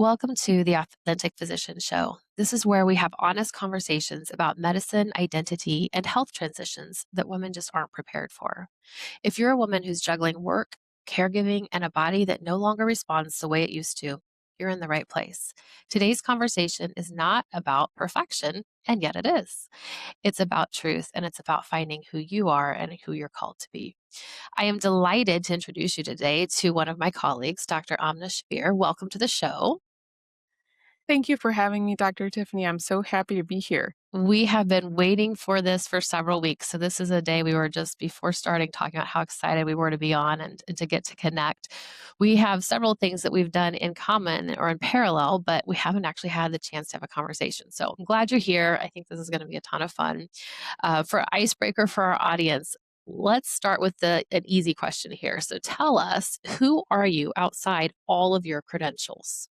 Welcome to the Authentic Physician Show. This is where we have honest conversations about medicine, identity, and health transitions that women just aren't prepared for. If you're a woman who's juggling work, caregiving, and a body that no longer responds the way it used to, you're in the right place. Today's conversation is not about perfection, and yet it is. It's about truth, and it's about finding who you are and who you're called to be. I am delighted to introduce you today to one of my colleagues, Dr. Amna Shabbir. Welcome to the show. Thank you for having me, Dr. Tiffany. I'm so happy to be here. We have been waiting for this for several weeks. So, this is a day we were just before starting talking about how excited we were to be on and to get to connect. We have several things that we've done in common or in parallel, but we haven't actually had the chance to have a conversation. So, I'm glad you're here. I think this is going to be a ton of fun. For icebreaker for our audience, let's start with an easy question here. So, tell us, who are you outside all of your credentials?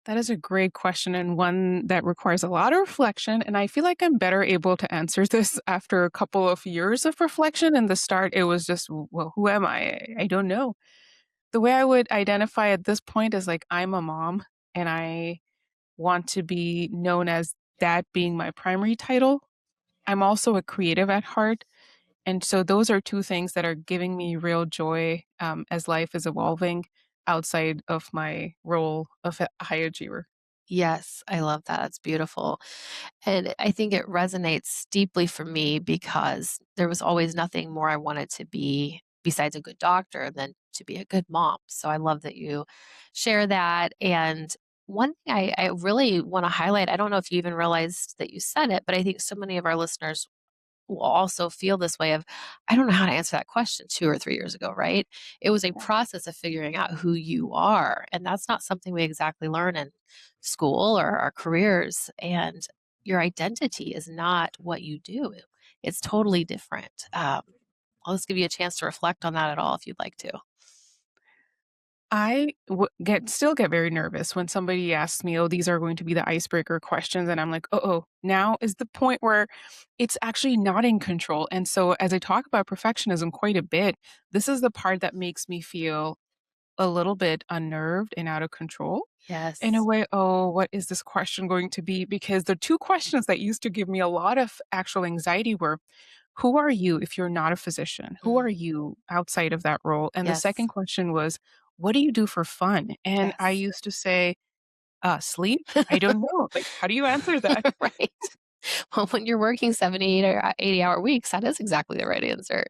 That is a great question and one that requires a lot of reflection. And I feel like I'm better able to answer this after a couple of years of reflection. In the start, it was just, well, who am I? I don't know. The way I would identify at this point is like, I'm a mom and I want to be known as that being my primary title. I'm also a creative at heart. And so those are two things that are giving me real joy as life is evolving outside of my role of a high achiever. Yes, I love that. It's beautiful. And I think it resonates deeply for me because there was always nothing more I wanted to be besides a good doctor than to be a good mom. So I love that you share that. And one thing I really want to highlight, I don't know if you even realized that you said it, but I think so many of our listeners will also feel this way of, I don't know how to answer that question 2 or 3 years ago, right? It was a Yeah. process of figuring out who you are, and that's not something we exactly learn in school or our careers, and your identity is not what you do. It's totally different. I'll just give you a chance to reflect on that at all if you'd like to. Still get very nervous when somebody asks me, "Oh, these are going to be the icebreaker questions," and I'm like, "Oh, now is the point where it's actually not in control." And so, as I talk about perfectionism quite a bit, this is the part that makes me feel a little bit unnerved and out of control. In a Yes. way, oh, what is this question going to be? Because the two questions that used to give me a lot of actual anxiety were, who are you if you're not a physician? Who are Mm, you outside of that role? And the second yes. question was, what do you do for fun? And I Yes. used to say, sleep. I don't know. Like, how do you answer that? Right. Well, when you're working 70 or 80-hour weeks, that is exactly the right answer.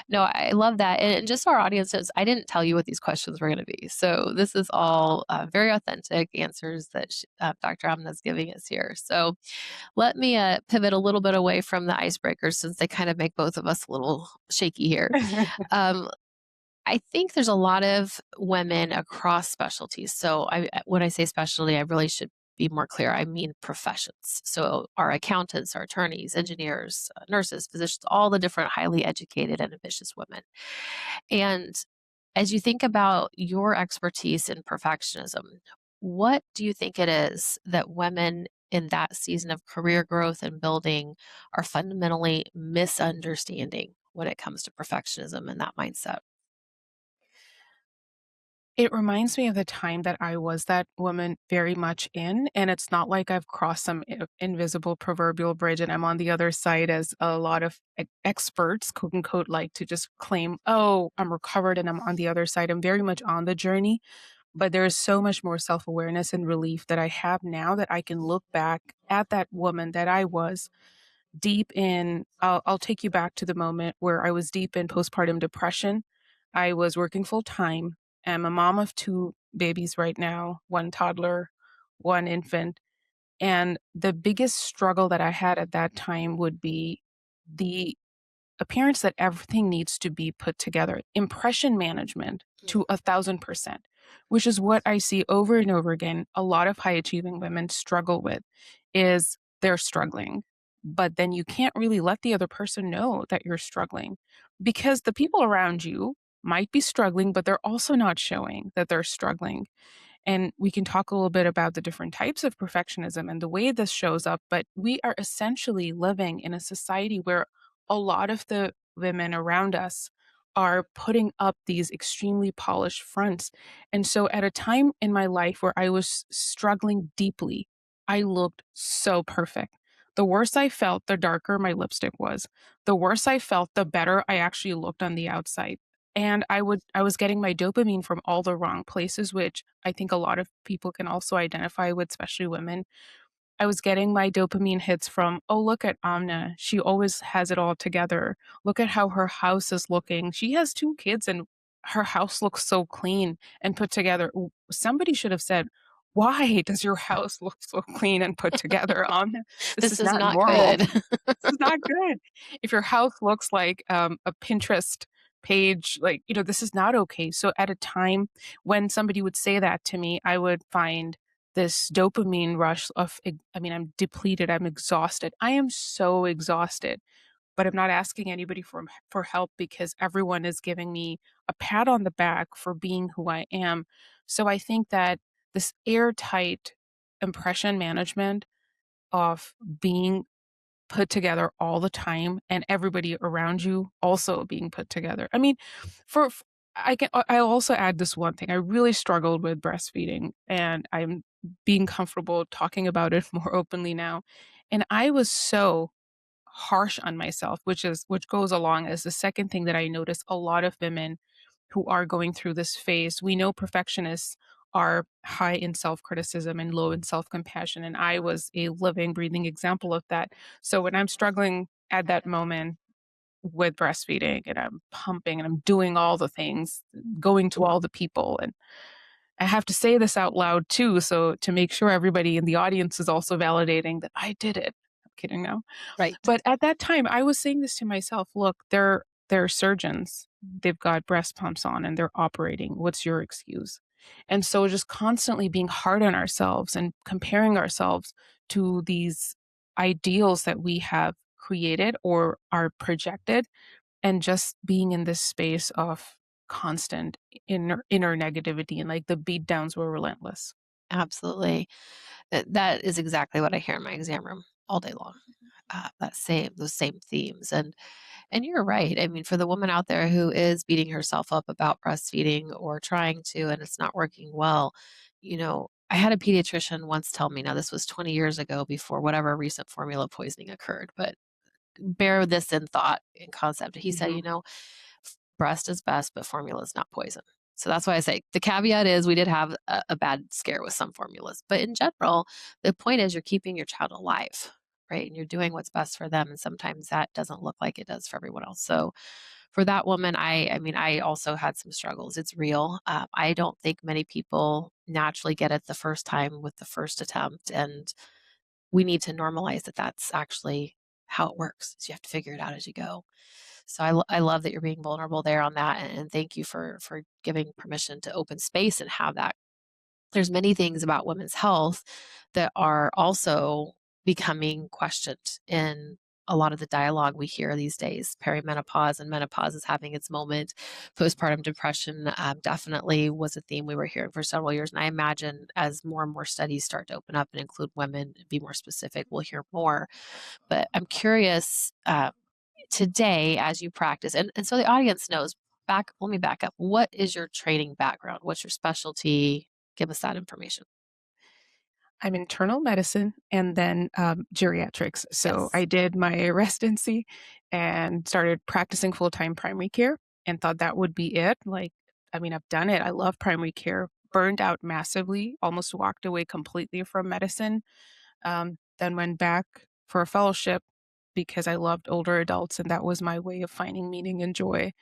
No, I love that. And just so our audience knows, I didn't tell you what these questions were going to be. So this is all very authentic answers that Dr. Amna is giving us here. So let me pivot a little bit away from the icebreakers since they kind of make both of us a little shaky here. Um, I think there's a lot of women across specialties. So when I say specialty, I really should be more clear. I mean professions. So our accountants, our attorneys, engineers, nurses, physicians, all the different highly educated and ambitious women. And as you think about your expertise in perfectionism, what do you think it is that women in that season of career growth and building are fundamentally misunderstanding when it comes to perfectionism and that mindset? It reminds me of the time that I was that woman very much in, and it's not like I've crossed some invisible proverbial bridge and I'm on the other side as a lot of experts, quote unquote, like to just claim, oh, I'm recovered and I'm on the other side. I'm very much on the journey, but there is so much more self awareness and relief that I have now that I can look back at that woman that I was deep in. I'll take you back to the moment where I was deep in postpartum depression. I was working full time. I'm a mom of two babies right now, one toddler, one infant. And the biggest struggle that I had at that time would be the appearance that everything needs to be put together, impression management to 1,000%, which is what I see over and over again. A lot of high achieving women struggle with is they're struggling, but then you can't really let the other person know that you're struggling because the people around you might be struggling, but they're also not showing that they're struggling. And we can talk a little bit about the different types of perfectionism and the way this shows up. But we are essentially living in a society where a lot of the women around us are putting up these extremely polished fronts. And so at a time in my life where I was struggling deeply, I looked so perfect. The worse I felt, the darker my lipstick was. The worse I felt, the better I actually looked on the outside. And I was getting my dopamine from all the wrong places, which I think a lot of people can also identify with, especially women. I was getting my dopamine hits from, "Oh, look at Amna. She always has it all together. Look at how her house is looking. She has 2 kids and her house looks so clean and put together." Somebody should have said, "Why does your house look so clean and put together, Amna? This This is is not not normal. good. This is not good. If your house looks like, a Pinterest page, like, this is not okay." So at a time when somebody would say that to me, I would find this dopamine rush of I mean, I'm depleted, I'm exhausted. I am so exhausted, but I'm not asking anybody for help because everyone is giving me a pat on the back for being who I am. So I think that this airtight impression management of being put together all the time and everybody around you also being put together. I mean, for f I'll also add this one thing. I really struggled with breastfeeding, and I'm being comfortable talking about it more openly now, and I was so harsh on myself, which goes along as the second thing that I notice a lot of women who are going through this phase. We know perfectionists are high in self-criticism and low in self-compassion, and I was a living, breathing example of that. So when I'm struggling at that moment with breastfeeding and I'm pumping and I'm doing all the things, going to all the people, and I have to say this out loud too, so to make sure everybody in the audience is also validating that I did it. I'm kidding now. Right. But at that time, I was saying this to myself, "Look, they're surgeons. They've got breast pumps on and they're operating. What's your excuse?" And so just constantly being hard on ourselves and comparing ourselves to these ideals that we have created or are projected, and just being in this space of constant inner negativity, and, like, the beat downs were relentless. Absolutely. That is exactly what I hear in my exam room all day long. Those same themes, and you're right. I mean, for the woman out there who is beating herself up about breastfeeding or trying to, and it's not working well, I had a pediatrician once tell me. Now this was 20 years ago, before whatever recent formula poisoning occurred, but bear this in thought, in concept. He said, Mhm. breast is best, but formula is not poison. So that's why I say the caveat is we did have a bad scare with some formulas. But in general, the point is you're keeping your child alive, right? And you're doing what's best for them. And sometimes that doesn't look like it does for everyone else. So for that woman, I mean, I also had some struggles. It's real. I don't think many people naturally get it the first time with the first attempt. And we need to normalize that that's actually how it works. So you have to figure it out as you go. So I love that you're being vulnerable there on that, and thank you for giving permission to open space and have that. There's many things about women's health that are also becoming questioned in a lot of the dialogue we hear these days. Perimenopause and menopause is having its moment. Postpartum depression definitely was a theme we were hearing for several years. And I imagine as more and more studies start to open up and include women and be more specific, we'll hear more. But I'm curious, today as you practice, and so the audience knows, let me back up. What is your training background? What's your specialty? Give us that information. I'm internal medicine and then, geriatrics. So Yes. I did my residency and started practicing full-time primary care and thought that would be it. Like, I mean, I've done it. I love primary care. Burned out massively, almost walked away completely from medicine. Then went back for a fellowship because I loved older adults, and that was my way of finding meaning and joy.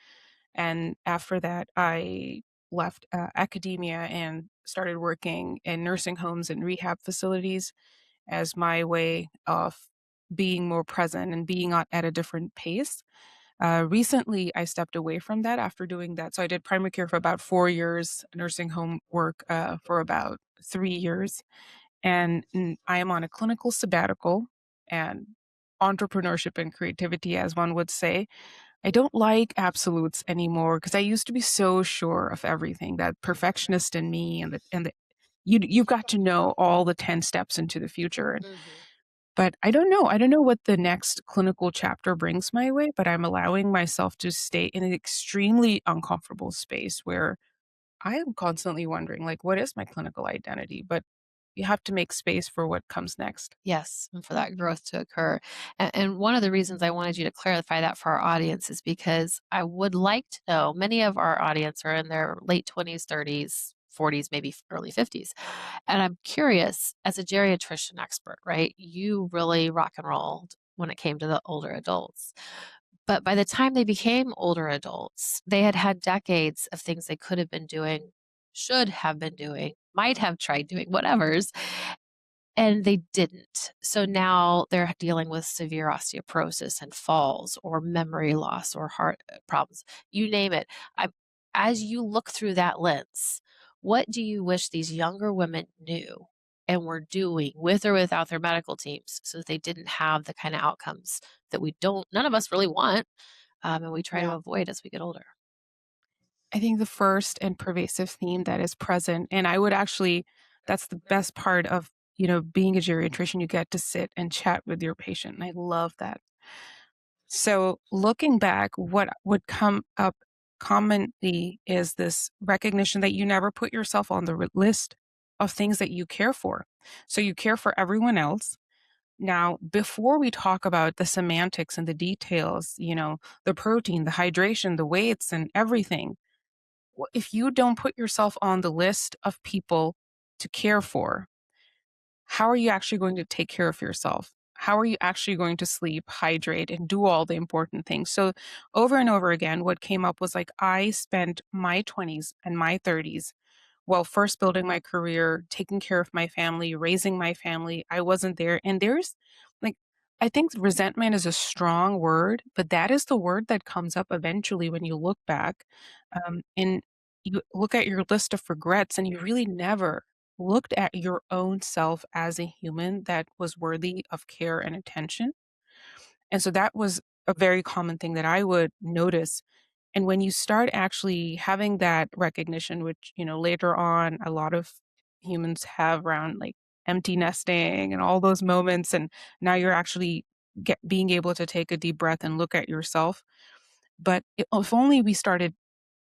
And after that, I left academia and started working in nursing homes and rehab facilities as my way of being more present and being at a different pace. Recently, I stepped away from that after doing that. So I did primary care for about 4 years, nursing home work for about 3 years. And I am on a clinical sabbatical and entrepreneurship and creativity, as one would say. I don't like absolutes anymore because I used to be so sure of everything, that perfectionist in me, and the you've got to know all the 10 steps into the future. And Mhm. But I don't know. I don't know what the next clinical chapter brings my way, but I'm allowing myself to stay in an extremely uncomfortable space where I am constantly wondering, like, what is my clinical identity? But you have to make space for what comes next. Yes, and for that growth to occur. And one of the reasons I wanted you to clarify that for our audience is because I would like to know many of our audience are in their late 20s, 30s, 40s, maybe early 50s. And I'm curious, as a geriatrician expert, right? You really rock and rolled when it came to the older adults. But by the time they became older adults, they had had decades of things they could have been doing, should have been doing, might have tried doing, whatever's, and they didn't. So now they're dealing with severe osteoporosis and falls or memory loss or heart problems. You name it. I, as you look through that lens, what do you wish these younger women knew and were doing with or without their medical teams so that they didn't have the kind of outcomes that none of us really want, and we try to Yeah. avoid as we get older? I think the first and pervasive theme that is present, and I would actually, that's the best part of, being a geriatrician, you get to sit and chat with your patient. And I love that. So looking back, what would come up commonly is this recognition that you never put yourself on the list of things that you care for. So you care for everyone else. Now, before we talk about the semantics and the details, the protein, the hydration, the weights, and everything, if you don't put yourself on the list of people to care for, how are you actually going to take care of yourself? How are you actually going to sleep, hydrate, and do all the important things? So, over and over again, what came up was like, I spent my 20s and my 30s while first building my career, taking care of my family, raising my family. I wasn't there. And there's like, I think resentment is a strong word, but that is the word that comes up eventually when you look back. And you look at your list of regrets, and you really never looked at your own self as a human that was worthy of care and attention. And so that was a very common thing that I would notice. And when you start actually having that recognition, which, later on a lot of humans have around like empty nesting and all those moments, and now you're actually being able to take a deep breath and look at yourself. But if only we started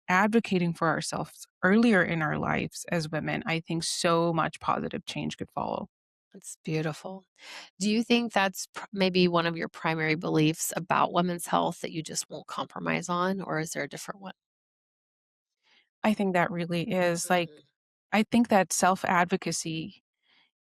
advocating for ourselves earlier in our lives as women, I think so much positive change could follow. That's beautiful. Do you think that's maybe one of your primary beliefs about women's health that you just won't compromise on, or is there a different one? I think that really is like, Mhm. I think that self advocacy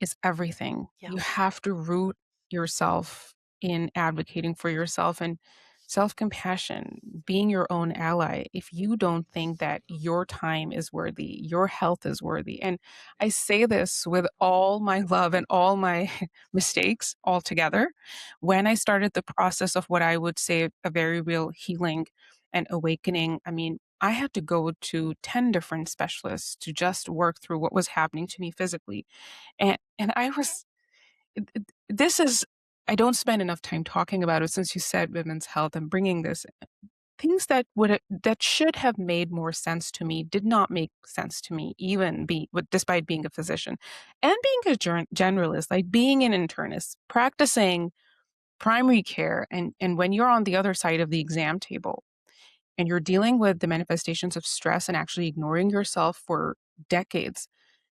is everything. Yeah. You have to root yourself in advocating for yourself and self compassion, being your own ally. If you don't think that your time is worthy, your health is worthy. And I say this with all my love and all my mistakes all together. When I started the process of what I would say a very real healing and awakening, I mean, I had to go to 10 different specialists to just work through what was happening to me physically, and I was this is I don't spend enough time talking about it since you said women's health and bringing this things that should have made more sense to me did not make sense to me, even despite being a physician and being a generalist, like being an internist, practicing primary care, and when you're on the other side of the exam table and you're dealing with the manifestations of stress and actually ignoring yourself for decades,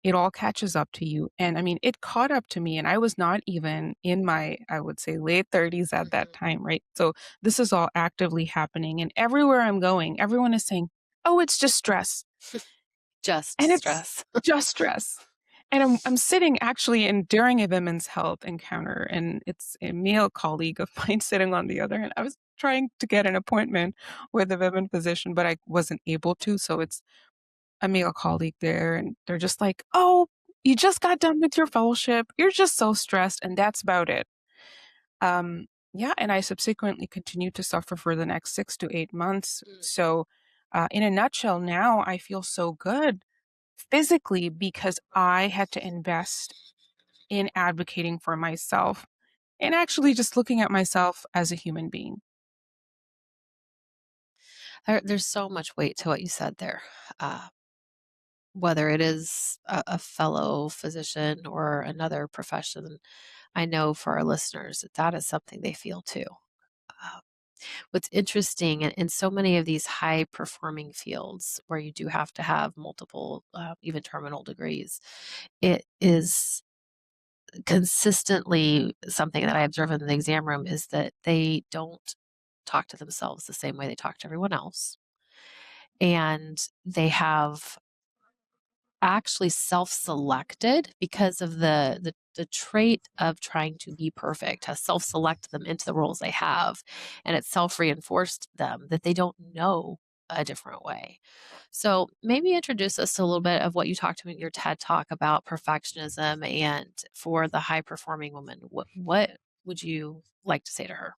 it all catches up to you. And I mean, it caught up to me, and I was not even in my, I would say, late 30s at that Mhm. time, right? So this is all actively happening. And everywhere I'm going, everyone is saying, oh, it's just stress. Just And it's stress. just stress. And I'm sitting actually in during a women's health encounter, and it's a male colleague of mine sitting on the other end. I was trying to get an appointment with a women physician, but I wasn't able to. So it's a male colleague there, and they're just like, "Oh, you just got done with your fellowship. You're just so stressed," and that's about it. Yeah, and I subsequently continued to suffer for the next 6 to 8 months. Mm. So, in a nutshell, now I feel so good physically because I had to invest in advocating for myself and actually just looking at myself as a human being. There's so much weight to what you said there. Uh, whether it is a fellow physician or another profession. I know for our listeners that that is something they feel too. Uh, what's interesting in so many of these high performing fields where you do have to have multiple, even terminal degrees, it is consistently something that I observe in the exam room is that they don't talk to themselves the same way they talk to everyone else. And they have actually self-selected because of the trait of trying to be perfect has self-selected them into the roles they have, and it's self-reinforced them that they don't know a different way. So maybe introduce us to a little bit of what you talked to in your TED Talk about perfectionism and for the high performing woman. What would you like to say to her?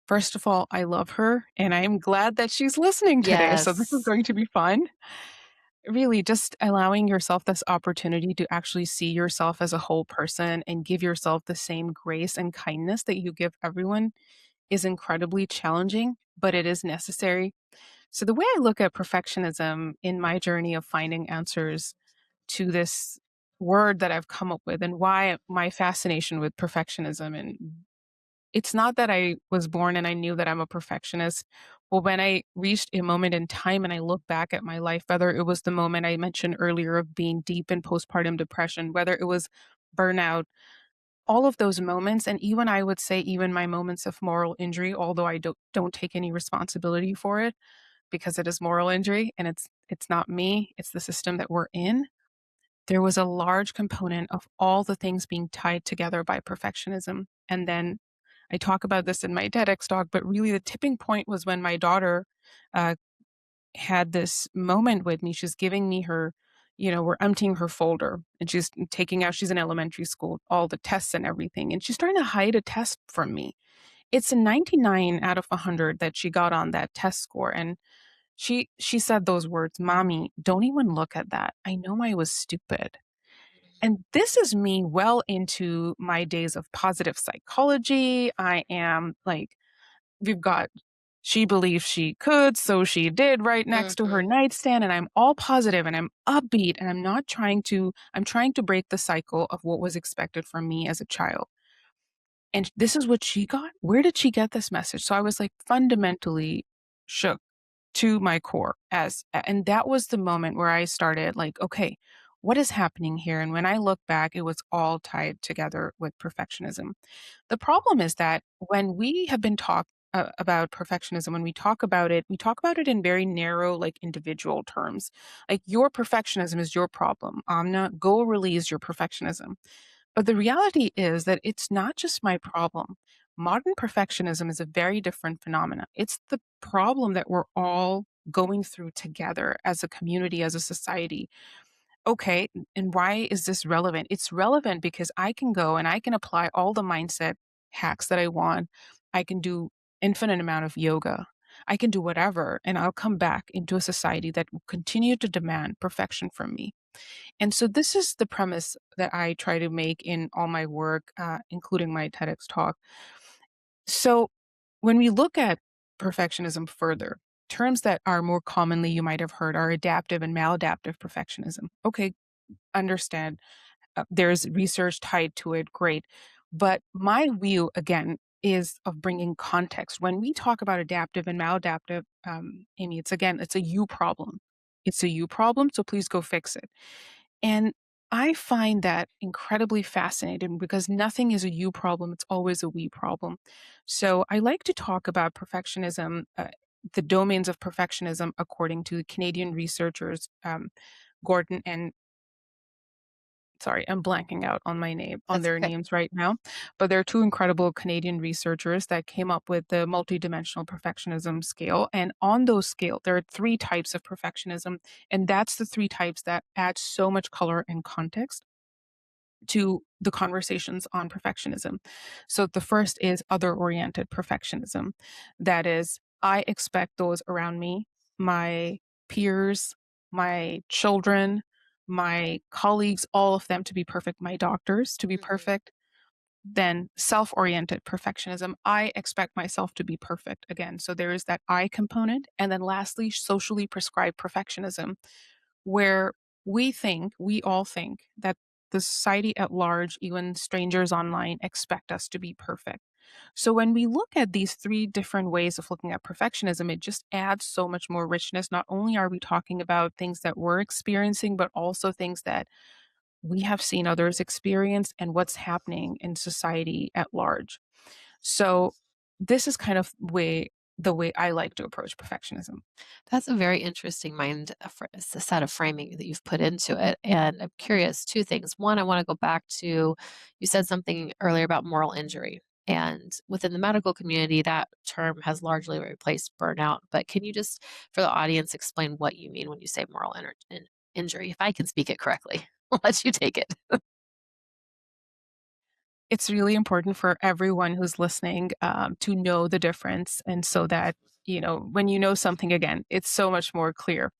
First of all, I love her, and I am glad that she's listening today, so this is Yes. going to be fun. Really, just allowing yourself this opportunity to actually see yourself as a whole person and give yourself the same grace and kindness that you give everyone is incredibly challenging, but it is necessary. So, the way I look at perfectionism in my journey of finding answers to this word that I've come up with and why my fascination with perfectionism, and it's not that I was born and I knew that I'm a perfectionist. But when I reached a moment in time and I look back at my life, whether it was the moment I mentioned earlier of being deep in postpartum depression, whether it was burnout, all of those moments, and even I would say even my moments of moral injury, although I don't take any responsibility for it because it is moral injury and it's not me, it's the system that we're in. There was a large component of all the things being tied together by perfectionism. And then I talk about this in my TEDx talk, but really the tipping point was when my daughter uh, had this moment with me. She's giving me her, we're emptying her folder and she's taking out, she's in elementary school, all the tests and everything. And she's trying to hide a test from me. It's a 99 out of 100 that she got on that test score. And she said those words, "Mommy, don't even look at that. I know I was stupid." And this is me well into my days of positive psychology. I am like, we've got, she believed she could, so she did right next to her Mhm. nightstand. And I'm all positive and I'm upbeat and I'm trying to break the cycle of what was expected from me as a child. And this is what she got. Where did she get this message? So I was like fundamentally shook to my core and that was the moment where I started like, okay, what is happening here? And when I look back, it was all tied together with perfectionism. The problem is that when we have been taught about perfectionism, when we talk about it in very narrow, like individual terms. Like your perfectionism is your problem. Amna, go release your perfectionism. But the reality is that it's not just my problem. Modern perfectionism is a very different phenomenon. It's the problem that we're all going through together as a community, as a society. Okay, and why is this relevant? It's relevant because I can go and I can apply all the mindset hacks that I want. I can do infinite amount of yoga. I can do whatever, and I'll come back into a society that will continue to demand perfection from me. And so this is the premise that I try to make in all my work, including my TEDx talk. So when we look at perfectionism further, terms that are more commonly you might have heard are adaptive and maladaptive perfectionism. Okay, understand. There's research tied to it. Great. But my view, again, is of bringing context. When we talk about adaptive and maladaptive, Amy, it's a you problem. It's a you problem. So please go fix it. And I find that incredibly fascinating because nothing is a you problem, it's always a we problem. So I like to talk about perfectionism, the domains of perfectionism, according to Canadian researchers, Gordon and sorry, I'm blanking out on That's their okay. names right now, but there are two incredible Canadian researchers that came up with the multidimensional perfectionism scale. And on those scale, there are three types of perfectionism, and that's the three types that add so much color and context to the conversations on perfectionism. So the first is other oriented perfectionism. That is, I expect those around me, my peers, my children, my colleagues, all of them to be perfect, my doctors to be Mhm. perfect. Then self-oriented perfectionism. I expect myself to be perfect again. So there is that I component. And then lastly, socially prescribed perfectionism, where we all think that the society at large, even strangers online, expect us to be perfect. So when we look at these three different ways of looking at perfectionism, it just adds so much more richness. Not only are we talking about things that we're experiencing, but also things that we have seen others experience and what's happening in society at large. So this is kind of the way I like to approach perfectionism. That's a very interesting set of framing that you've put into it. And I'm curious, two things. One, I want to go back to you said something earlier about moral injury. And within the medical community, that term has largely replaced burnout. But can you just, for the audience, explain what you mean when you say injury? If I can speak it correctly, I'll let you take it. It's really important for everyone who's listening to know the difference. And so that, when you know something again, it's so much more clear.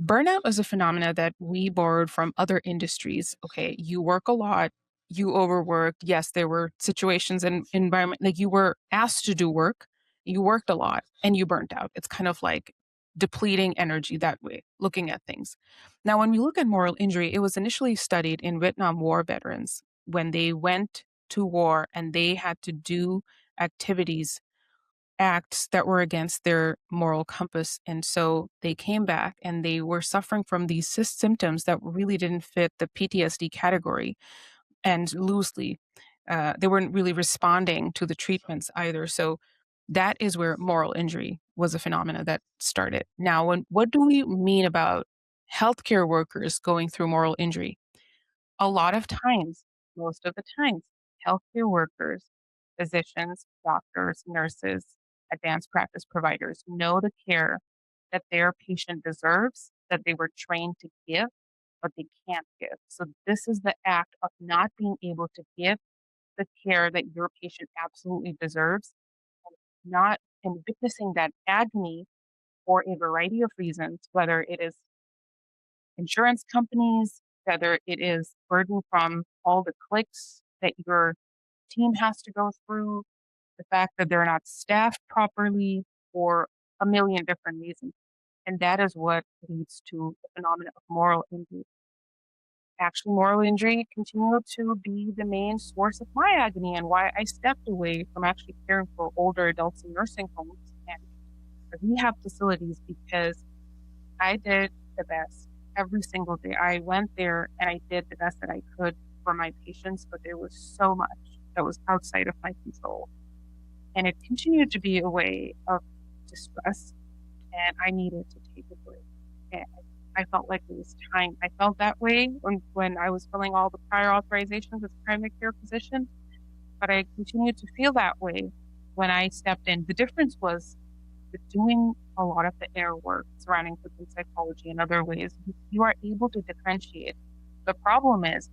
Burnout is a phenomena that we borrowed from other industries. Okay, you work a lot, you overworked. Yes, there were situations and environment like you were asked to do work, you worked a lot, and you burnt out. It's kind of like depleting energy that way, looking at things. Now, when we look at moral injury, it was initially studied in Vietnam War veterans when they went to war and they had to do activities acts that were against their moral compass. And so they came back and they were suffering from these symptoms that really didn't fit the PTSD category and loosely. They weren't really responding to the treatments either. So that is where moral injury was a phenomena that started. Now, what do we mean about healthcare workers going through moral injury? A lot of times, most of the times, healthcare workers, physicians, doctors, nurses, advanced practice providers know the care that their patient deserves, that they were trained to give, but they can't give. So, this is the act of not being able to give the care that your patient absolutely deserves, and not and witnessing that agony for a variety of reasons, whether it is insurance companies, whether it is burden from all the clicks that your team has to go through, the fact that they're not staffed properly, or a million different reasons. And that is what leads to the phenomenon of moral injury. Actually, moral injury continued to be the main source of my agony and why I stepped away from actually caring for older adults in nursing homes and rehab facilities because I did the best every single day. I went there and I did the best that I could for my patients, but there was so much that was outside of my control. And it continued to be a way of distress, and I needed to take a break. And I felt like it was time. I felt that way when I was filling all the prior authorizations as a primary care physician, but I continued to feel that way when I stepped in. The difference was with doing a lot of the air work surrounding cooking psychology and other ways, you are able to differentiate. The problem is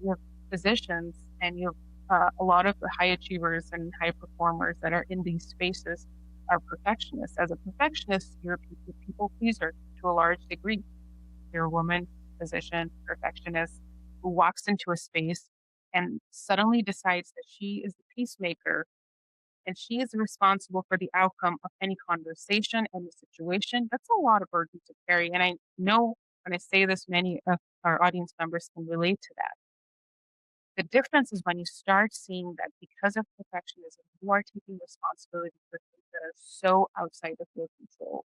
you have physicians and you have a lot of the high achievers and high performers that are in these spaces are perfectionists. As a perfectionist, you're a people pleaser to a large degree. You're a woman, physician, perfectionist who walks into a space and suddenly decides that she is the peacemaker and she is responsible for the outcome of any conversation, any situation. That's a lot of burden to carry. And I know when I say this, many of our audience members can relate to that. The difference is when you start seeing that because of perfectionism, you are taking responsibility for things that are so outside of your control.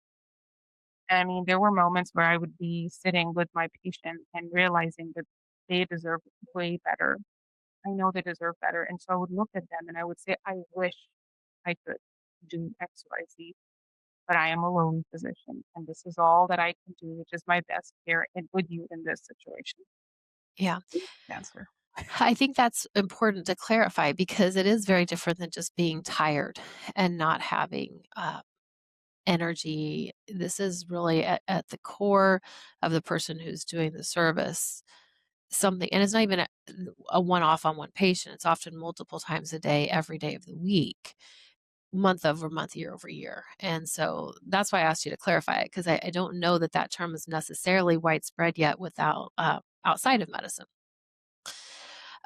And I mean, there were moments where I would be sitting with my patient and realizing that they deserve way better. I know they deserve better. And so I would look at them and I would say, I wish I could do X, Y, Z, but I am a lowly physician. And this is all that I can do, which is my best care and with you in this situation. Yeah. Answer. I think that's important to clarify because it is very different than just being tired and not having energy. This is really at the core of the person who's doing the service. Something, and it's not even a one off on one patient. It's often multiple times a day, every day of the week, month over month, year over year. And so that's why I asked you to clarify it because I don't know that that term is necessarily widespread yet without outside of medicine.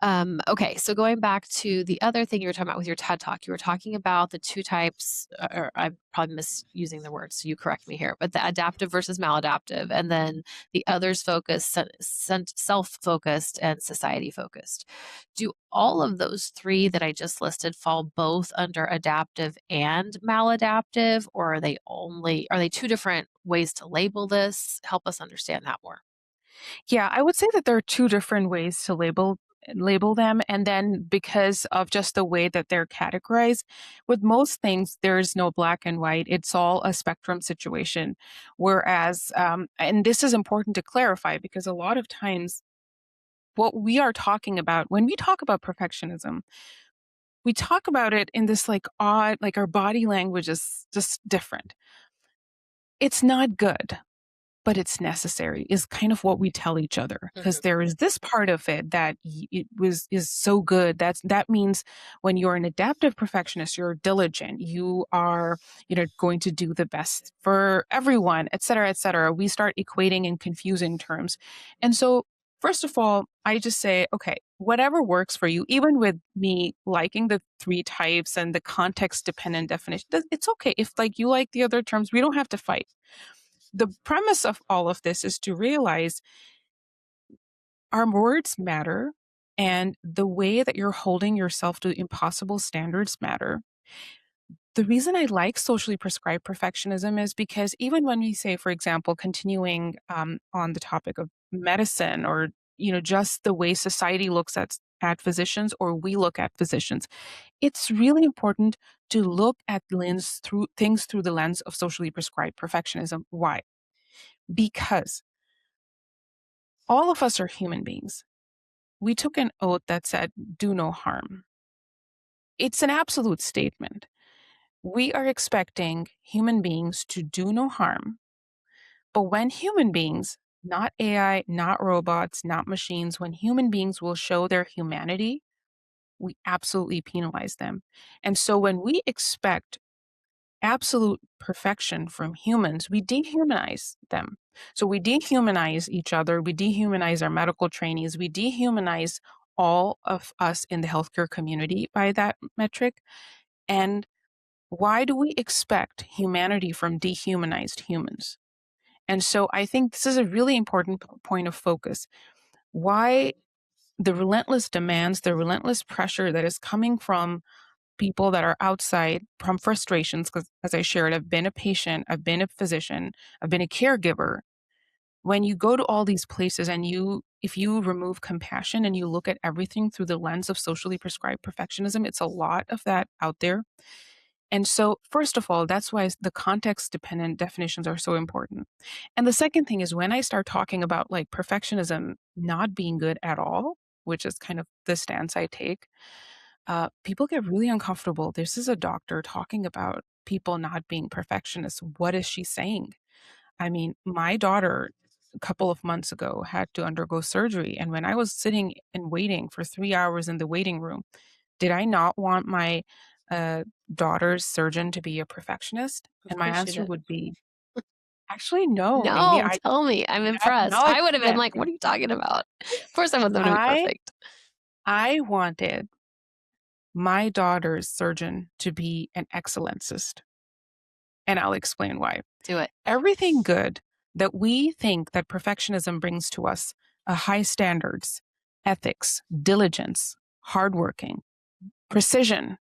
Okay, so going back to the other thing you were talking about with your TED Talk, you were talking about the two types, or I'm probably misusing the word, so you correct me here, but the adaptive versus maladaptive, and then the others focused, self focused, and society focused. Do all of those three that I just listed fall both under adaptive and maladaptive, or are they two different ways to label this? Help us understand that more. Yeah, I would say that there are two different ways to label them, and then because of just the way that they're categorized, with most things there's no black and white. It's all a spectrum situation. Whereas, and this is important to clarify because a lot of times what we are talking about when we talk about perfectionism, we talk about it in this like odd, like our body language is just different. It's not good, but it's necessary is kind of what we tell each other because Mhm. there is this part of it that is so good. That means when you're an adaptive perfectionist, you're diligent, you are, going to do the best for everyone, et cetera, et cetera. We start equating and confusing terms. And so first of all, I just say, okay, whatever works for you, even with me liking the three types and the context dependent definition, it's okay. If like you like the other terms, we don't have to fight. The premise of all of this is to realize our words matter and the way that you're holding yourself to impossible standards matter. The reason I like socially prescribed perfectionism is because even when we say, for example, continuing on the topic of medicine or just the way society looks at physicians or we look at physicians, it's really important to look at lens through things through the lens of socially prescribed perfectionism. Why? Because all of us are human beings. We took an oath that said, do no harm. It's an absolute statement. We are expecting human beings to do no harm. But when human beings, not AI, not robots, not machines, when human beings will show their humanity, we absolutely penalize them. And so when we expect absolute perfection from humans, we dehumanize them. So we dehumanize each other, we dehumanize our medical trainees, we dehumanize all of us in the healthcare community by that metric. And why do we expect humanity from dehumanized humans? And so I think this is a really important point of focus. Why the relentless demands, the relentless pressure that is coming from people that are outside from frustrations, because as I shared, I've been a patient, I've been a physician, I've been a caregiver. When you go to all these places and if you remove compassion and you look at everything through the lens of socially prescribed perfectionism, it's a lot of that out there. And so, first of all, that's why the context dependent definitions are so important. And the second thing is when I start talking about like perfectionism not being good at all, which is kind of the stance I take, people get really uncomfortable. This is a doctor talking about people not being perfectionists. What is she saying? I mean, my daughter a couple of months ago had to undergo surgery. And when I was sitting and waiting for 3 hours in the waiting room, did I not want my uh, daughter's surgeon to be a perfectionist? Of And my course you answer did. would be, actually, no, Amy, No, I tell me. I'm impressed. I would have been acknowledgement. like, what are you talking about? Of course I want them to be I perfect. I wanted my daughter's surgeon to be an excellencist. And I'll explain why. Do it. Everything good that we think that perfectionism brings to us, high standards, ethics, diligence, hardworking, precision,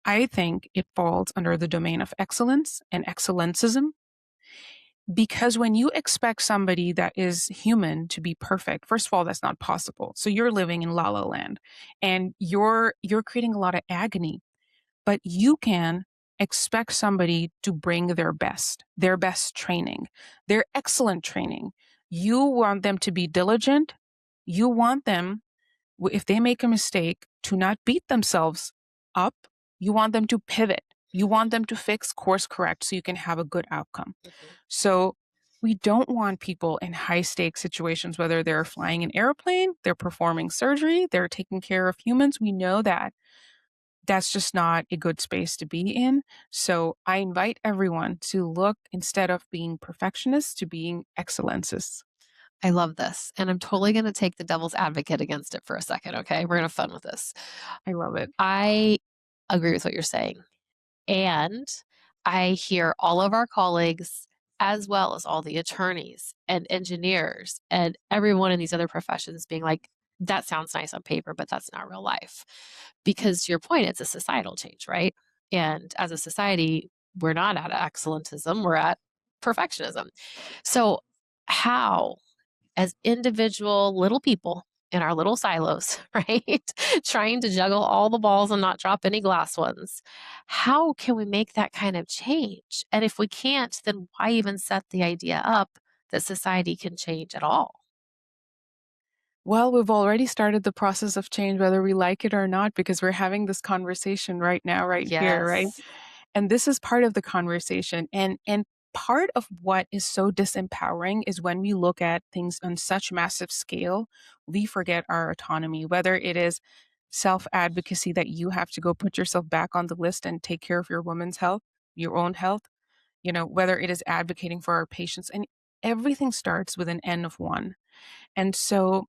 I think it falls under the domain of excellence and excellencism. Because when you expect somebody that is human to be perfect, first of all, that's not possible. So you're living in la la land and you're creating a lot of agony, but you can expect somebody to bring their best training, their excellent training. You want them to be diligent. You want them, if they make a mistake, to not beat themselves up. You want them to pivot. You want them to fix, course correct so you can have a good outcome. Mhm. So we don't want people in high stakes situations, whether they're flying an airplane, they're performing surgery, they're taking care of humans. We know that that's just not a good space to be in. So I invite everyone to look instead of being perfectionists to being excellencists. I love this. And I'm totally going to take the devil's advocate against it for a second. Okay. We're going to have fun with this. I love it. I agree with what you're saying. And I hear all of our colleagues, as well as all the attorneys and engineers and everyone in these other professions being like, that sounds nice on paper, but that's not real life. Because to your point, it's a societal change, right? And as a society, we're not at excellentism, we're at perfectionism. So, how as individual little people in our little silos, right? Trying to juggle all the balls and not drop any glass ones. How can we make that kind of change? And if we can't, then why even set the idea up that society can change at all? Well, we've already started the process of change, whether we like it or not, because we're having this conversation right now, right here, right? Yes. And this is part of the conversation. And part of what is so disempowering is when we look at things on such massive scale, we forget our autonomy, whether it is self-advocacy that you have to go put yourself back on the list and take care of your woman's health, your own health, whether it is advocating for our patients, and everything starts with an N of one. And so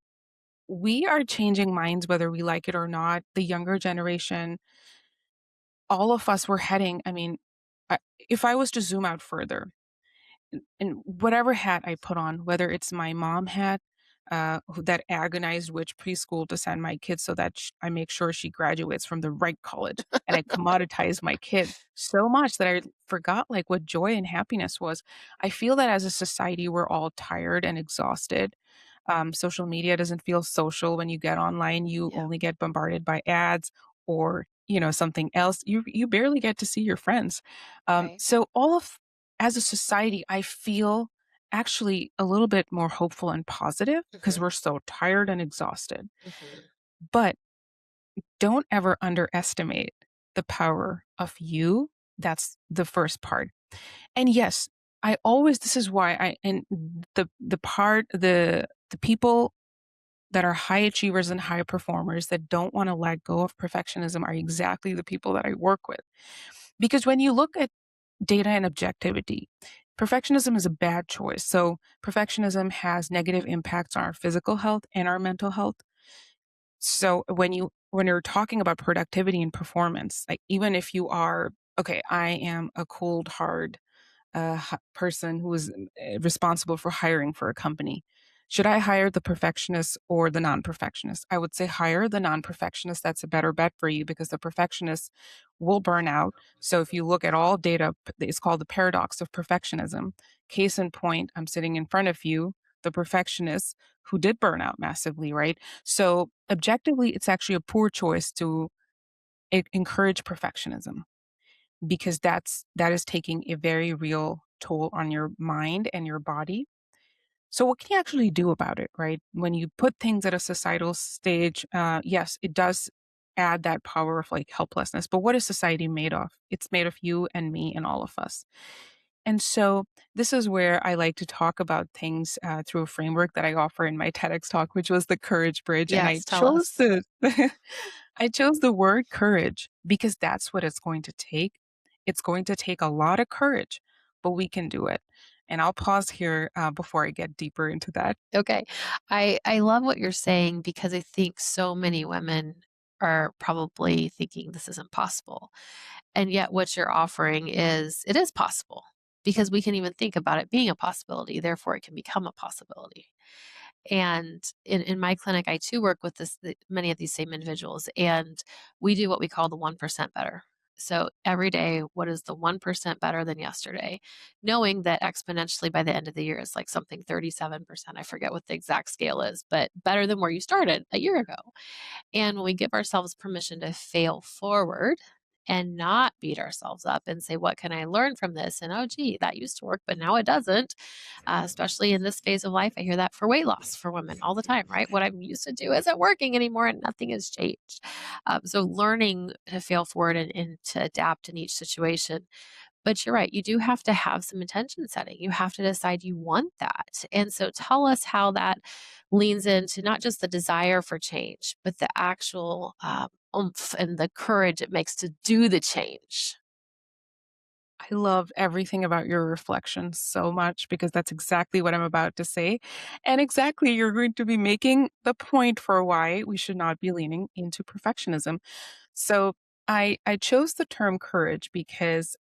we are changing minds whether we like it or not. The younger generation, all of us were heading, I mean, if I was to zoom out further, and whatever hat I put on, whether it's my mom hat, that agonized which preschool to send my kid so that I make sure she graduates from the right college, and I commoditize my kid so much that I forgot like what joy and happiness was. I feel that as a society, we're all tired and exhausted. Social media doesn't feel social. When you get online, you Yeah. only get bombarded by ads or something else. You barely get to see your friends. Right. So all of as a society, I feel actually a little bit more hopeful and positive because Hmm. we're so tired and exhausted. Hmm. But don't ever underestimate the power of you. That's the first part. And yes, I always this is why I and the part the people that are high achievers and high performers that don't want to let go of perfectionism are exactly the people that I work with. Because when you look at data and objectivity, perfectionism is a bad choice. So, perfectionism has negative impacts on our physical health and our mental health. So, when you're talking about productivity and performance, like even if you are okay, I am a cold hard person who is responsible for hiring for a company. Should I hire the perfectionist or the non perfectionist? I would say hire the non perfectionist. That's a better bet for you because the perfectionist will burn out. So if you look at all data, it's called the paradox of perfectionism. Case in point, I'm sitting in front of you, the perfectionist who did burn out massively, right? So objectively, it's actually a poor choice to encourage perfectionism because that is taking a very real toll on your mind and your body. So what can you actually do about it, right? When you put things at a societal stage, yes, it does add that power of like helplessness. But what is society made of? It's made of you and me and all of us. And so this is where I like to talk about things through a framework that I offer in my TEDx talk, which was the courage bridge. And I Yes. Tell chose us. the I chose the word courage because that's what it's going to take. It's going to take a lot of courage, but we can do it. And I'll pause here before I get deeper into that. Okay. I love what you're saying because I think so many women are probably thinking this isn't possible. And yet what you're offering is it is possible because we can even think about it being a possibility, therefore it can become a possibility. And in my clinic, I too work with many of these same individuals, and we do what we call the 1% better. So every day, what is the 1% better than yesterday? Knowing that exponentially by the end of the year is like something 37%. I forget what the exact scale is, but better than where you started a year ago. And when we give ourselves permission to fail forward and not beat ourselves up and say, what can I learn from this? And oh, gee, that used to work, but now it doesn't. Especially in this phase of life, I hear that for weight loss for women all the time, right? What I'm used to do isn't working anymore and nothing has changed. So learning to fail forward and to adapt in each situation, but you're right, you do have to have some intention setting. You have to decide you want that. And so tell us how that leans into not just the desire for change, but the actual oomph and the courage it makes to do the change. I love everything about your reflections so much because that's exactly what I'm about to say. And exactly, you're going to be making the point for why we should not be leaning into perfectionism. So I chose the term courage because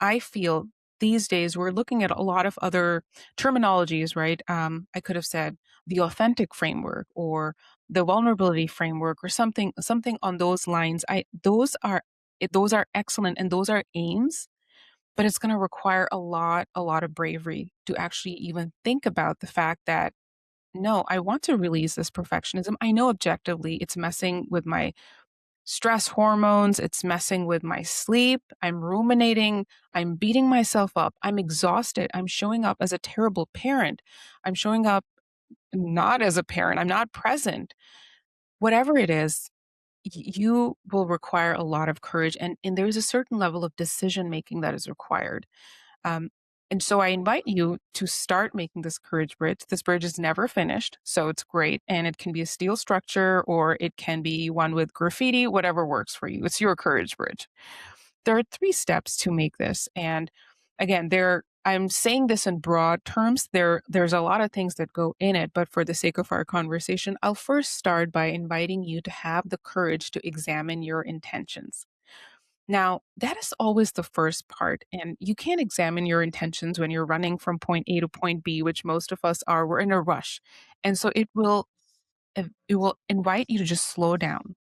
I feel these days we're looking at a lot of other terminologies, right? I could have said the authentic framework or the vulnerability framework or something on those lines. I those are excellent and those are aims, but it's going to require a lot of bravery to actually even think about the fact that no, I want to release this perfectionism. I know objectively it's messing with my stress hormones, it's messing with my sleep, I'm ruminating, I'm beating myself up, I'm exhausted, I'm showing up as a terrible parent, I'm showing up not as a parent, I'm not present. Whatever it is, you will require a lot of courage, and there's a certain level of decision making that is required. Um, and so I invite you to start making this courage bridge. This bridge is never finished, so it's great. And it can be a steel structure or it can be one with graffiti, whatever works for you. It's your courage bridge. There are 3 steps to make this. And again, I'm saying this in broad terms. There's a lot of things that go in it, but for the sake of our conversation, I'll first start by inviting you to have the courage to examine your intentions. Now, that is always the first part, and you can't examine your intentions when you're running from point A to point B, which most of us are. We're in a rush. And so it will invite you to just slow down.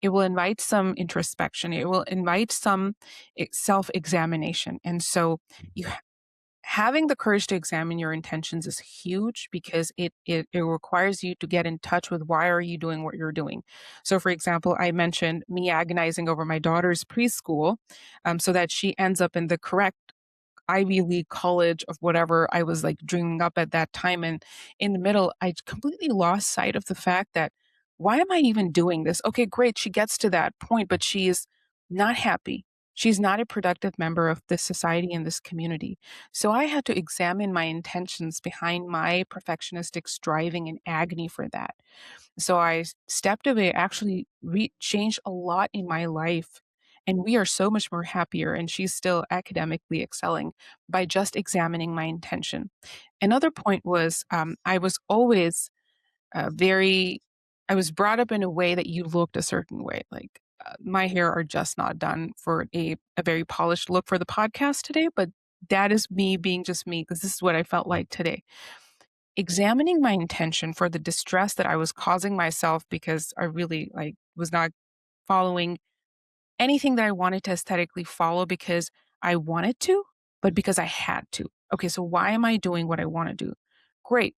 It will invite some introspection. It will invite some self-examination. And so you having the courage to examine your intentions is huge because it requires you to get in touch with why are you doing what you're doing. So for example, I mentioned me agonizing over my daughter's preschool, so that she ends up in the correct Ivy League college of whatever I was like dreaming up at that time. And in the middle, I completely lost sight of the fact that why am I even doing this? Okay, great. She gets to that point, but she is not happy. She's not a productive member of this society and this community. So I had to examine my intentions behind my perfectionistic striving and agony for that. So I stepped away, actually changed a lot in my life. And we are so much more happier. And she's still academically excelling by just examining my intention. Another point was I was always very, I was brought up in a way that you looked a certain way. Like my hair are just not done for a very polished look for the podcast today, but that is me being just me because this is what I felt like today. Examining my intention for the distress that I was causing myself because I really like was not following anything that I wanted to aesthetically follow because I wanted to, but because I had to. Okay, so why am I doing what I want to do? Great.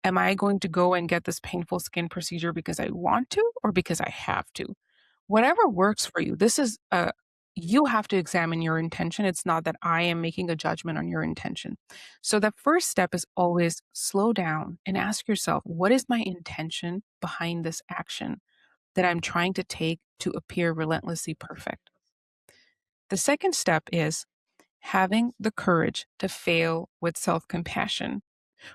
Am I going to go and get this painful skin procedure because I want to or because I have to? Whatever works for you. You have to examine your intention. It's not that I am making a judgment on your intention. So the first step is always slow down and ask yourself, what is my intention behind this action that I'm trying to take to appear relentlessly perfect? The second step is having the courage to fail with self compassion,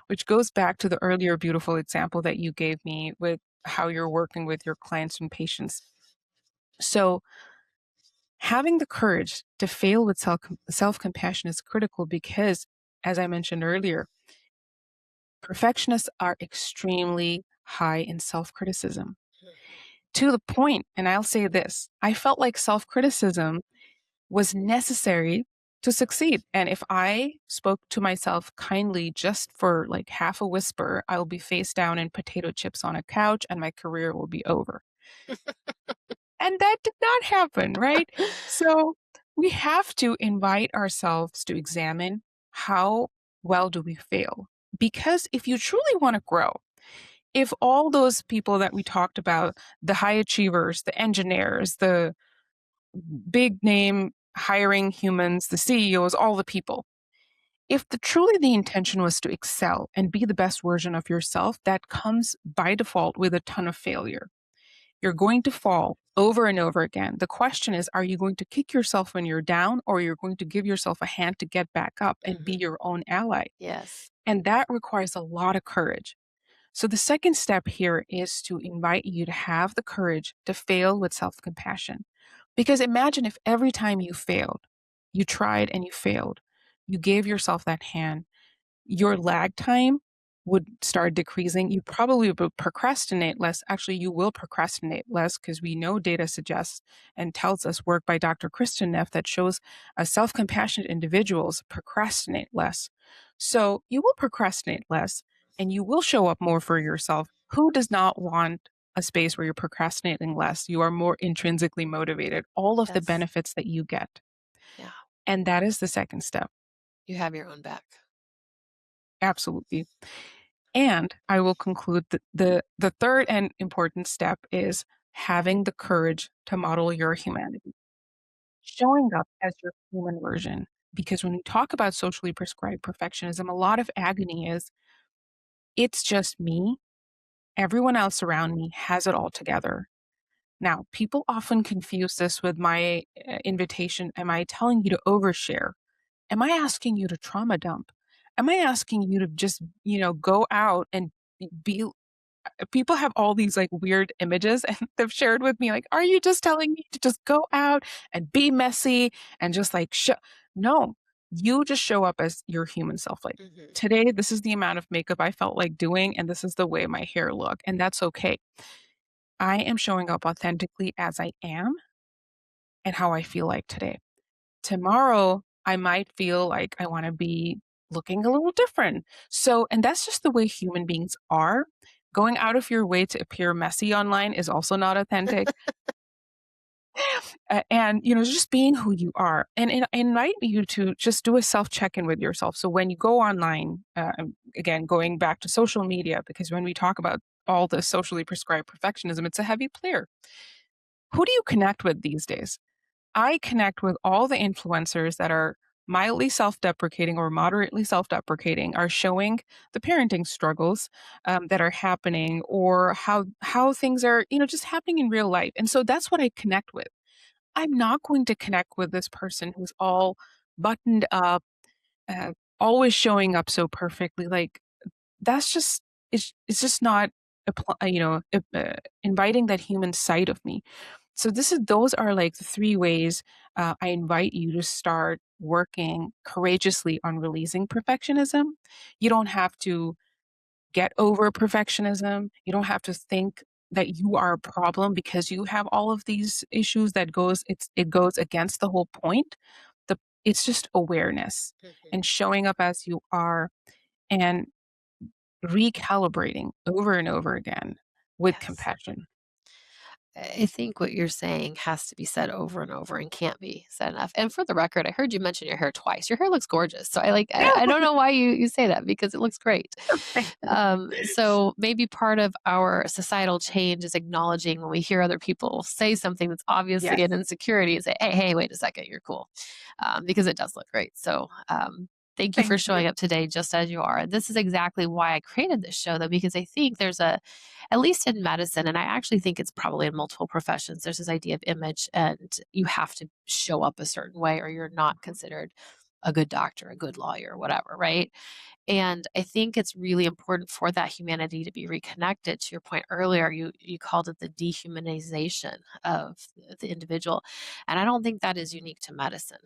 which goes back to the earlier beautiful example that you gave me with how you're working with your clients and patients. So, having the courage to fail with self compassion is critical because, as I mentioned earlier, perfectionists are extremely high in self criticism to the point, and I'll say this I felt like self criticism was necessary to succeed. And if I spoke to myself kindly just for like half a whisper, I'll be face down in potato chips on a couch and my career will be over. And that did not happen, right? So we have to invite ourselves to examine how well do we fail? Because if you truly want to grow, if all those people that we talked about, the high achievers, the engineers, the big name hiring humans, the CEOs, all the people. If truly the intention was to excel and be the best version of yourself, that comes by default with a ton of failure. You're going to fall over and over again. The question is, are you going to kick yourself when you're down or you're going to give yourself a hand to get back up and be your own ally? Yes. And that requires a lot of courage. So the second step here is to invite you to have the courage to fail with self-compassion. Because imagine if every time you failed, You tried and you failed. You gave yourself that hand. Your lag time would start decreasing. You probably would procrastinate less. Actually, you will procrastinate less because we know data suggests and tells us work by Dr. Kristen Neff that shows self-compassionate individuals procrastinate less. So you will procrastinate less and you will show up more for yourself. Who does not want a space where you're procrastinating less? You are more intrinsically motivated, all of the Yes. benefits that you get. Yeah. And that is the second step. You have your own back. Absolutely. And I will conclude that the third and important step is having the courage to model your humanity, showing up as your human version. Because when we talk about socially prescribed perfectionism, a lot of agony is it's just me. Everyone else around me has it all together. Now, people often confuse this with my invitation. Am I telling you to overshare? Am I asking you to trauma dump? Am I asking you to just, go out and be people have all these like weird images and they've shared with me like, are you just telling me to just go out and be messy and just like no, you just show up as your human self. Like Hmm. today, this is the amount of makeup I felt like doing and this is the way my hair look, and that's okay. I am showing up authentically as I am and how I feel like today. Tomorrow, I might feel like I want to be looking a little different. So, and that's just the way human beings are. Going out of your way to appear messy online is also not authentic. And, just being who you are. And I invite you to just do a self check in with yourself. So, when you go online, again, going back to social media, because when we talk about all the socially prescribed perfectionism, it's a heavy player. Who do you connect with these days? I connect with all the influencers that are mildly self-deprecating or moderately self-deprecating, are showing the parenting struggles that are happening, or how things are, just happening in real life. And so that's what I connect with. I'm not going to connect with this person who's all buttoned up, uh, always showing up so perfectly. Like that's just it's just not inviting that human side of me. So those are like the three ways I invite you to start working courageously on releasing perfectionism. You don't have to get over perfectionism. You don't have to think that you are a problem because you have all of these issues. It goes against the whole point. It's just awareness Hmm. and showing up as you are and recalibrating over and over again with Yes. compassion. I think what you're saying has to be said over and over and can't be said enough. And for the record, I heard you mention your hair twice. Your hair looks gorgeous. So I don't know why you say that because it looks great. So maybe part of our societal change is acknowledging when we hear other people say something that's obviously an Yes. insecurity and say, hey, wait a second, you're cool. Because it does look great. So thank you for Thank you. showing up today just as you are. This is exactly why I created this show, though, because I think there's at least in medicine, and I actually think it's probably in multiple professions, there's this idea of image, and you have to show up a certain way or you're not considered a good doctor, a good lawyer, whatever, right? And I think it's really important for that humanity to be reconnected. To your point earlier, you called it the dehumanization of the individual, and I don't think that is unique to medicine.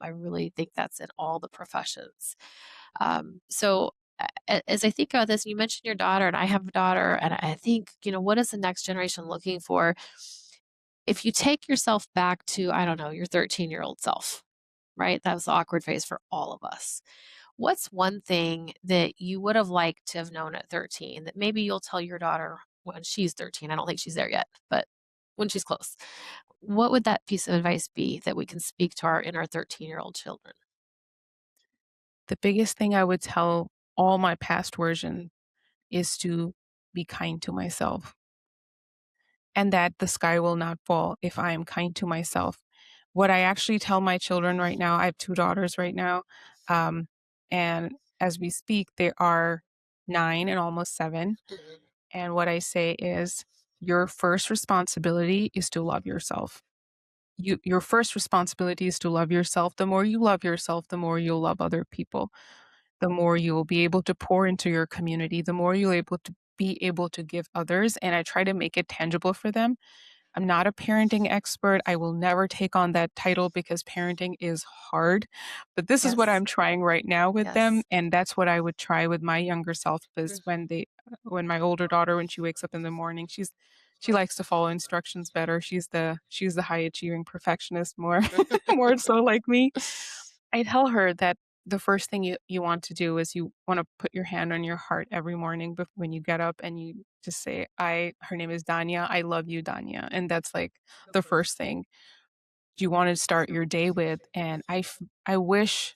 I really think that's in all the professions. So as I think about this, you mentioned your daughter, and I have a daughter, and I think, what is the next generation looking for? If you take yourself back to, I don't know, your 13-year-old self, right? That was the awkward phase for all of us. What's one thing that you would have liked to have known at 13 that maybe you'll tell your daughter when she's 13? I don't think she's there yet, but when she's close. What would that piece of advice be that we can speak to our inner 13-year-old children? The biggest thing I would tell all my past version is to be kind to myself and that the sky will not fall if I am kind to myself. What I actually tell my children right now, I have two daughters right now, um, and as we speak, they are 9 and almost 7. Mhm. And what I say is, your first responsibility is to love yourself. Your first responsibility is to love yourself. The more you love yourself, the more you'll love other people. The more you will be able to pour into your community, the more you'll able to be able to give others. And I try to make it tangible for them. I'm not a parenting expert. I will never take on that title because parenting is hard. But this is what Yes. I'm trying right now with them, Yes. and that's what I would try with my younger self is Mhm. when my older daughter, when she wakes up in the morning, she likes to follow instructions better. She's the high achieving perfectionist more more so like me. I tell her that the first thing you want to do is you want to put your hand on your heart every morning when you get up and you just say, her name is Danya. I love you, Danya. And that's like the first thing you want to start your day with. And I wish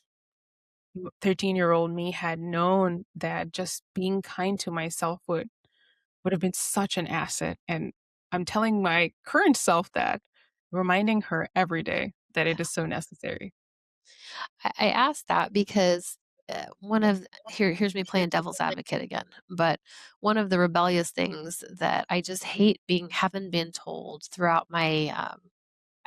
13-year-old me had known that just being kind to myself would have been such an asset. And I'm telling my current self that, reminding her every day that it is so necessary. I asked that because one of here's me playing devil's advocate again, but one of the rebellious things that I just hate being haven't been told throughout my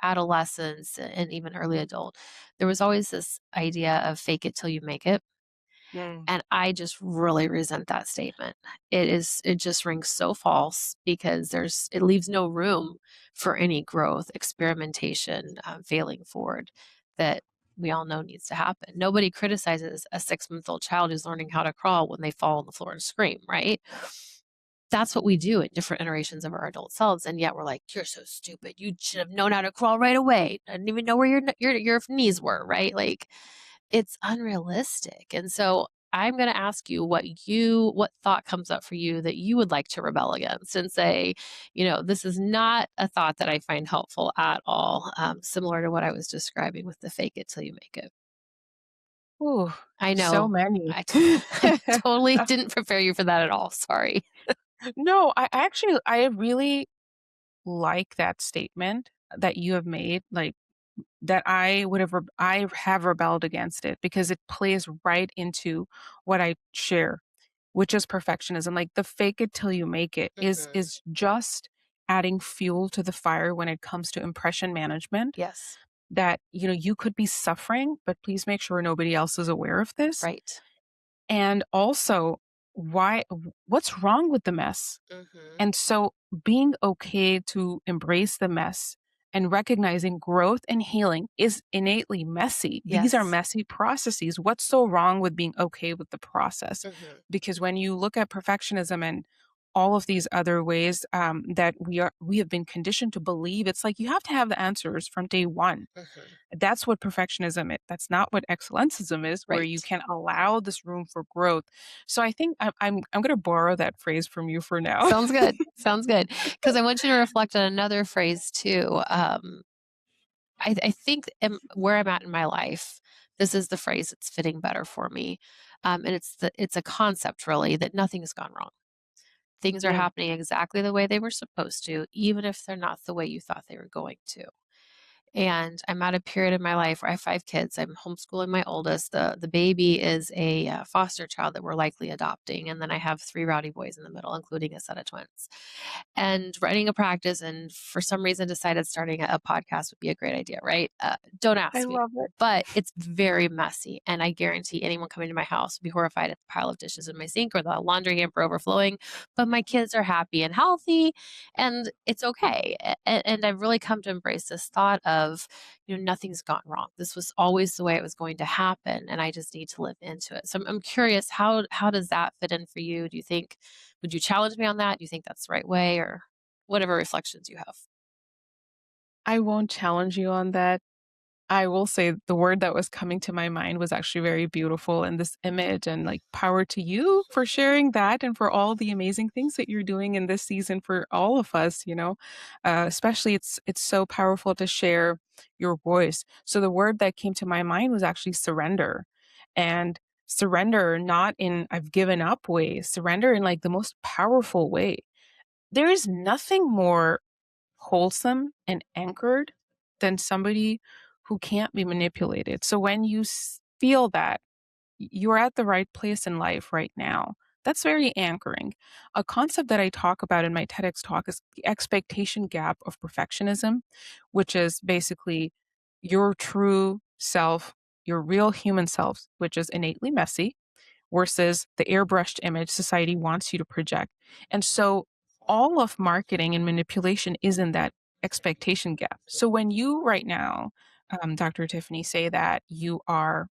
adolescence and even early adult, there was always this idea of fake it till you make it. Mm. And I just really resent that statement. It just rings so false because it leaves no room for any growth, experimentation, failing forward that we all know needs to happen. Nobody criticizes a 6-month-old child who's learning how to crawl when they fall on the floor and scream, right? That's what we do in different iterations of our adult selves, and yet we're like, "You're so stupid. You should have known how to crawl right away. I didn't even know where your knees were," right? Like, it's unrealistic, and so I'm gonna ask you what thought comes up for you that you would like to rebel against and say, "This is not a thought that I find helpful at all," similar to what I was describing with the fake it till you make it. Ooh, I so know. many. I totally didn't prepare you for that at all, sorry. No, I really like that statement that you have made, like, that I have rebelled against it because it plays right into what I share, which is perfectionism. Like, the fake it till you make it Mhm. is just adding fuel to the fire when it comes to impression management, Yes. that, you could be suffering, but please make sure nobody else is aware of this. Right. And also, what's wrong with the mess? Mhm. And so being okay to embrace the mess and recognizing growth and healing is innately messy. These are Yes. messy processes. What's so wrong with being okay with the process? Mhm. Because when you look at perfectionism and all of these other ways that we have been conditioned to believe, it's like you have to have the answers from day one. Mhm. That's what perfectionism is. That's not what excellencism is, where you Right. can allow this room for growth. So I think I'm going to borrow that phrase from you for now. Sounds good. Sounds good. Because I want you to reflect on another phrase too. I think where I'm at in my life, this is the phrase that's fitting better for me. And it's a concept really that nothing's gone wrong. Things are Mm, happening exactly the way they were supposed to, even if they're not the way you thought they were going to. And I'm at a period in my life where I have 5 kids. I'm homeschooling my oldest. The baby is a, foster child that we're likely adopting, and then I have 3 rowdy boys in the middle, including a set of twins. And running a practice and for some reason decided starting a podcast would be a great idea, right? Don't I ask me. love it. But it's very messy, and I guarantee anyone coming to my house would be horrified at the pile of dishes in my sink or the laundry hamper overflowing, but my kids are happy and healthy, and it's okay. And I've really come to embrace this thought of, nothing's gone wrong. This was always the way it was going to happen, and I just need to live into it. So I'm curious, how does that fit in for you? Do you think would you challenge me on that? Do you think that's the right way, or whatever reflections you have? I won't challenge you on that. I will say the word that was coming to my mind was actually very beautiful in this image, and like power to you for sharing that and for all the amazing things that you're doing in this season for all of us. Especially it's so powerful to share your voice. So the word that came to my mind was actually surrender. And surrender not in I've given up way, surrender in like the most powerful way. There is nothing more wholesome and anchored than somebody who can't be manipulated. So when you feel that you're at the right place in life right now, that's very anchoring. A concept that I talk about in my TEDx talk is the expectation gap of perfectionism, which is basically your true self, your real human self, which is innately messy, versus the airbrushed image society wants you to project. And so all of marketing and manipulation is in that expectation gap. So when you right now, Dr. Tiffany, say that you are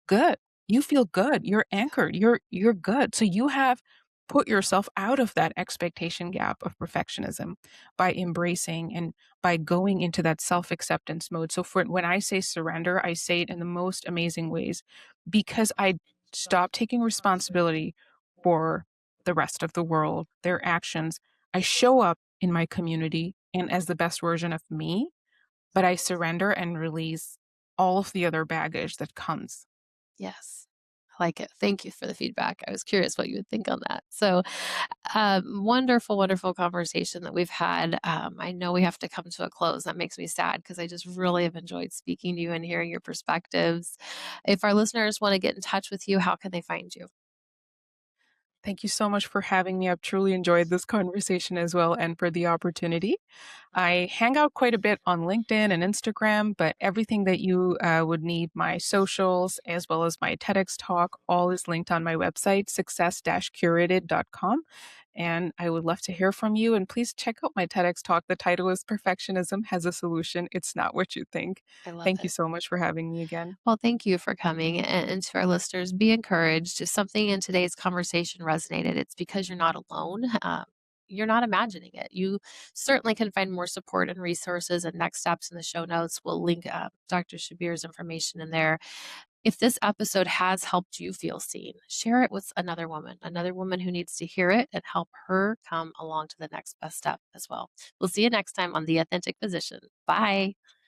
good. You feel good. You're anchored. You're good. So you have put yourself out of that expectation gap of perfectionism by embracing and by going into that self-acceptance mode. So for when I say surrender, I say it in the most amazing ways because I stop taking responsibility for the rest of the world, their actions. I show up in my community and as the best version of me, but I surrender and release all of the other baggage that comes. Yes. I like it. Thank you for the feedback. I was curious what you would think on that. So, wonderful, wonderful conversation that we've had. I know we have to come to a close. That makes me sad because I just really have enjoyed speaking to you and hearing your perspectives. If our listeners want to get in touch with you, how can they find you? Thank you so much for having me. I've truly enjoyed this conversation as well and for the opportunity. I hang out quite a bit on LinkedIn and Instagram, but everything that you would need, my socials, as well as my TEDx talk, all is linked on my website, success-curated.com. And I would love to hear from you. And please check out my TEDx talk. The title is Perfectionism Has a Solution. It's not what you think. I love Thank you it. so much for having me again. Well, thank you for coming. And to our listeners, be encouraged. If something in today's conversation resonated, it's because you're not alone. You're not imagining it. You certainly can find more support and resources and next steps in the show notes. We'll link Dr. Shabbir's information in there. If this episode has helped you feel seen, share it with another woman who needs to hear it and help her come along to the next best step as well. We'll see you next time on The Authentic Position. Bye.